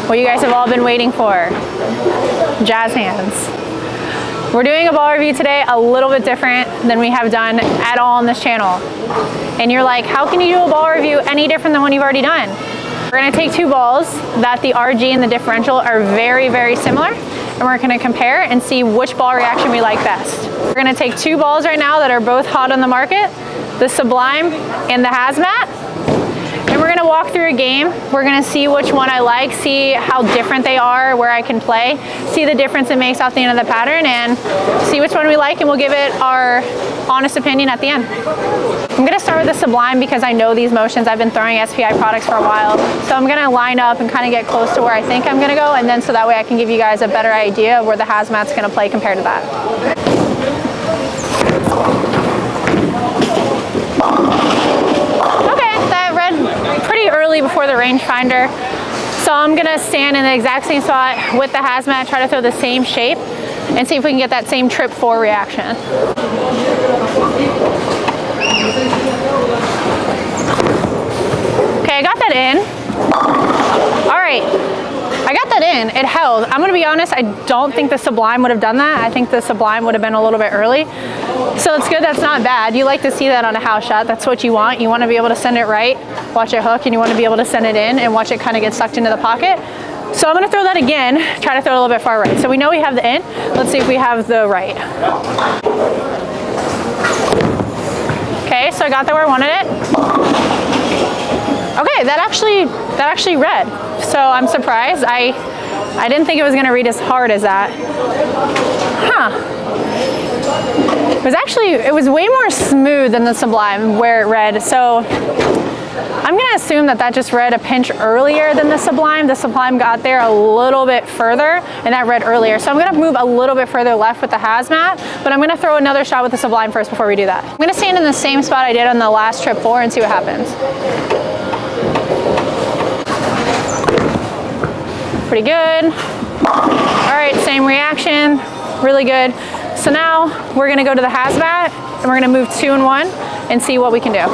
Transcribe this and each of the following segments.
what you guys have all been waiting for, jazz hands. We're doing a ball review today a little bit different than we have done at all on this channel. And you're like, how can you do a ball review any different than one you've already done? We're gonna take two balls that the RG and the differential are very, very similar, and we're gonna compare and see which ball reaction we like best. We're gonna take two balls right now that are both hot on the market, the Sublime and the Hazmat. And we're gonna walk through a game. We're gonna see which one I like, see how different they are, where I can play, see the difference it makes off the end of the pattern, and see which one we like, and we'll give it our honest opinion at the end. I'm gonna start with the Sublime because I know these motions. I've been throwing SPI products for a while. So I'm gonna line up and kind of get close to where I think I'm gonna go, and then so that way I can give you guys a better idea of where the Hazmat's gonna play compared to that. Pretty early before the rangefinder. So I'm gonna stand in the exact same spot with the Hazmat, try to throw the same shape and see if we can get that same trip 4 reaction. Okay, I got that in. All right, I got that in, it held. I'm gonna be honest, I don't think the Sublime would have done that. I think the Sublime would have been a little bit early. So it's good, that's not bad. You like to see that on a house shot, that's what you want. You wanna be able to send it right, watch it hook, and you wanna be able to send it in and watch it kind of get sucked into the pocket. So I'm gonna throw that again, try to throw it a little bit far right. So we know we have the in, let's see if we have the right. Okay, so I got there where I wanted it. Okay, that actually read. So I'm surprised. I didn't think it was gonna read as hard as that. Huh. It was way more smooth than the Sublime where it read. So I'm gonna assume that that just read a pinch earlier than the Sublime. The Sublime got there a little bit further and that read earlier. So I'm gonna move a little bit further left with the Hazmat, but I'm gonna throw another shot with the Sublime first before we do that. I'm gonna stand in the same spot I did on the last trip 4 and see what happens. Pretty good. All right, same reaction, really good. So now we're gonna go to the Hazmat and we're gonna move 2 and 1 and see what we can do.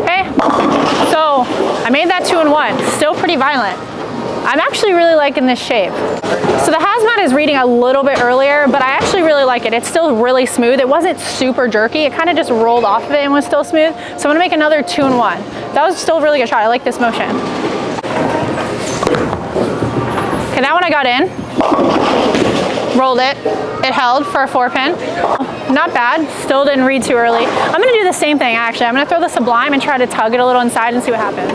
Okay, so I made that 2 and 1, still pretty violent. I'm actually really liking this shape. So the Hazmat is reading a little bit earlier, but I actually really like it. It's still really smooth. It wasn't super jerky. It kind of just rolled off of it and was still smooth. So I'm gonna make another 2 and 1. That was still a really good shot. I like this motion. Okay, that one I got in, rolled it, it held for a 4-pin. Not bad, still didn't read too early. I'm gonna do the same thing actually. I'm gonna throw the Sublime and try to tug it a little inside and see what happens.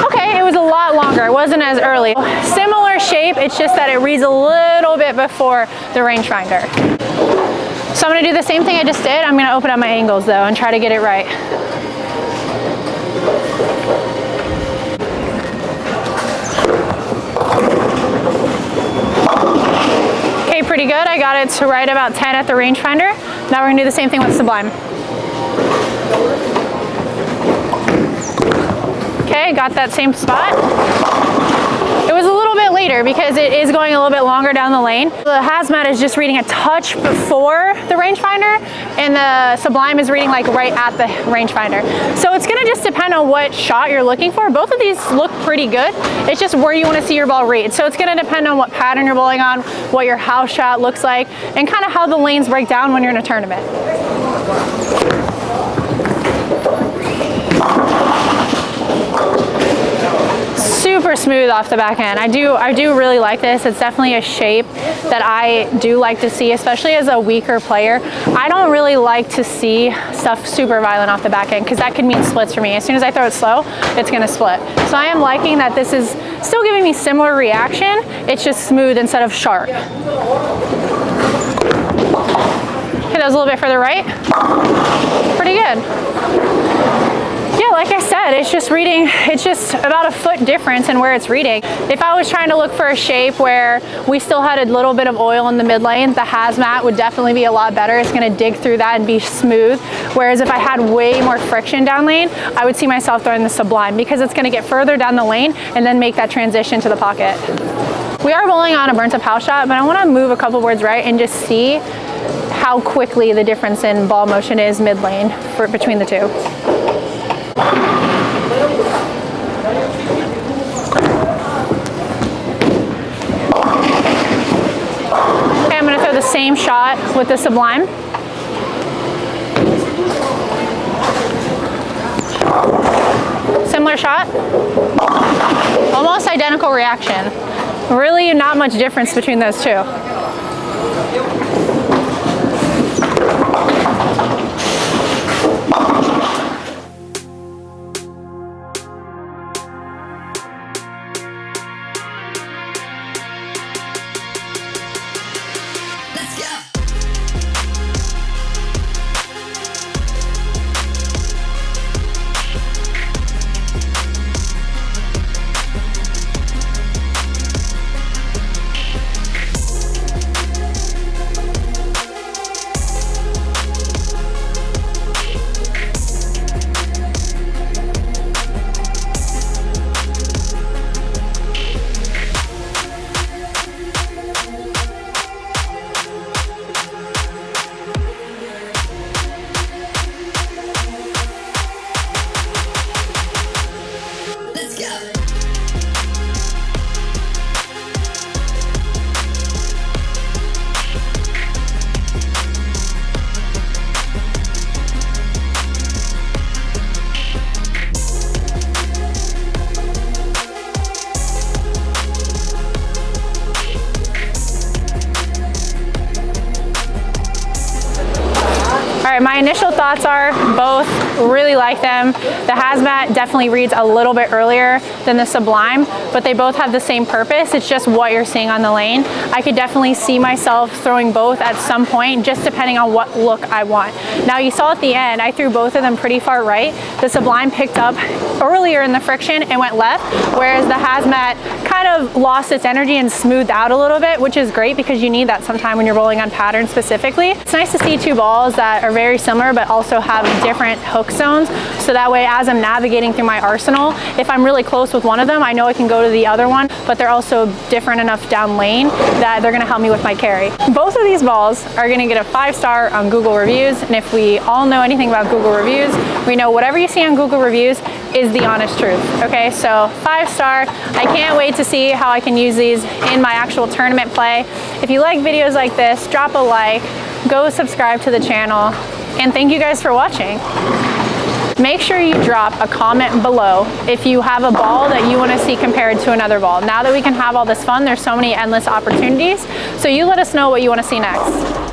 Okay, it was a lot longer, it wasn't as early. Similar shape, it's just that it reads a little bit before the rangefinder. So I'm gonna do the same thing I just did. I'm gonna open up my angles though and try to get it right. Okay, pretty good. I got it to right about 10 at the rangefinder. Now we're gonna do the same thing with Sublime. Okay, got that same spot. It was a little bit later because it is going a little bit longer down the lane. The Hazmat is just reading a touch before the rangefinder and the Sublime is reading like right at the rangefinder. So it's gonna just depend on what shot you're looking for. Both of these look pretty good. It's just where you wanna see your ball read. So it's gonna depend on what pattern you're bowling on, what your house shot looks like, and kind of how the lanes break down when you're in a tournament. Super smooth off the back end. I do really like this. It's definitely a shape that I do like to see, especially as a weaker player. I don't really like to see stuff super violent off the back end because that could mean splits for me. As soon as I throw it slow, it's gonna split. So I am liking that this is still giving me similar reaction. It's just smooth instead of sharp. Okay, that was a little bit further right. Pretty good. Yeah, like I said, it's just reading, it's just about a foot difference in where it's reading. If I was trying to look for a shape where we still had a little bit of oil in the mid lane, the Hazmat would definitely be a lot better. It's gonna dig through that and be smooth. Whereas if I had way more friction down lane, I would see myself throwing the Sublime because it's gonna get further down the lane and then make that transition to the pocket. We are bowling on a burnt up house shot, but I wanna move a couple boards right and just see how quickly the difference in ball motion is mid-lane between the two. Okay, I'm gonna throw the same shot with the Sublime. Similar shot. Almost identical reaction. Really not much difference between those two. All right, my initial thoughts are both really like them. The Hazmat definitely reads a little bit earlier than the Sublime, but they both have the same purpose. It's just what you're seeing on the lane. I could definitely see myself throwing both at some point, just depending on what look I want. Now you saw at the end, I threw both of them pretty far right. The Sublime picked up earlier in the friction and went left, whereas the Hazmat kind of lost its energy and smoothed out a little bit, which is great because you need that sometime when you're rolling on pattern specifically. It's nice to see two balls that are very similar but also have different hook zones, so that way as I'm navigating through my arsenal, if I'm really close with one of them, I know I can go to the other one, but they're also different enough down lane that they're gonna help me with my carry. Both of these balls are gonna get a 5-star on Google reviews, and if we all know anything about Google reviews, we know whatever you see on Google reviews is the honest truth, okay? So 5-star, I can't wait to see how I can use these in my actual tournament play. If you like videos like this, drop a like, go subscribe to the channel, and thank you guys for watching. Make sure you drop a comment below if you have a ball that you want to see compared to another ball. Now that we can have all this fun, there's so many endless opportunities, so you let us know what you want to see next.